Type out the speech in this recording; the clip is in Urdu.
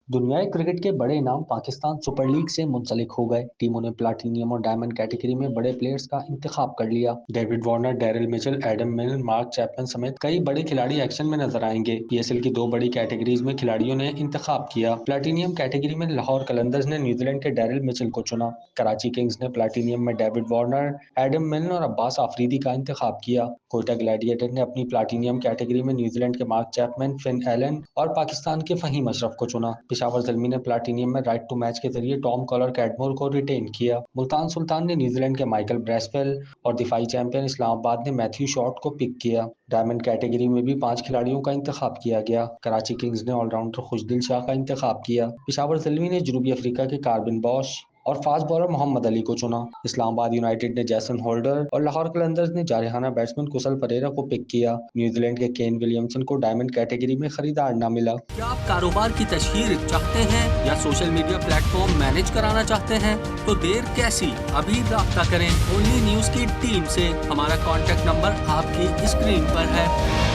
دنیائے کرکٹ کے بڑے نام پاکستان سپر لیگ سے منسلک ہو گئے۔ ٹیموں نے پلاٹینیم اور ڈائمنڈ کیٹیگری میں بڑے پلیئرز کا انتخاب کر لیا۔ David Warner, Darrell Mitchell, Adam ملن، مارک چیپمن سمیت کئی بڑے کھلاڑی ایکشن میں نظر آئیں گے۔ پی ایس ایل کی دو بڑی کیٹیگریز میں کھلاڑیوں نے انتخاب کیا۔ پلاٹینیم کیٹیگری میں لاہور قلندرز نے نیوزی لینڈ کے ڈیرل میچل کو چنا۔ کراچی کنگز نے پلاٹینیم میں ڈیوڈ وارنر، ایڈم ملن اور عباس آفریدی کا انتخاب کیا۔ کوئٹہ گلیڈیٹر نے اپنی پلاٹینیم کیٹیگری میں نیوزی لینڈ کے مارک چیپمن، فن ایلن اور پاکستان کے فہیم اشرف کو چنا۔ پشاور زلمی نے پلاٹینیم میں رائٹ ٹو میچ کے ذریعے ٹام کالر کیڈمور کو ریٹین کیا۔ ملتان سلطان نے نیوزی لینڈ کے مائیکل بریسویل اور دفاعی چیمپئن اسلام آباد نے میتھیو شارٹ کو پک کیا۔ ڈائمنڈ کیٹیگری میں بھی 5 کھلاڑیوں کا انتخاب کیا گیا۔ کراچی کنگز نے آل راؤنڈر خوشدل شاہ کا انتخاب کیا۔ پشاور زلمی نے جنوبی افریقہ کے کاربن باش اور فاسٹ بالر محمد علی کو چنا۔ اسلام آباد یونائیٹڈ نے جیسن ہولڈر اور لاہور قلندرز نے جارحانہ بیٹسمین کسل پریرا کو پک کیا۔ نیوزی لینڈ کے کین ولیمسن کو ڈائمنڈ کیٹیگری میں خریدار نہ ملا۔ کیا آپ کاروبار کی تشہیر چاہتے ہیں یا social media plate form manage کرانا چاہتے ہیں؟ تو دیر کیسی، ابھی رابطہ کریں اونلی نیوز کی ٹیم سے۔ ہمارا کانٹیکٹ نمبر آپ کی اسکرین پر ہے۔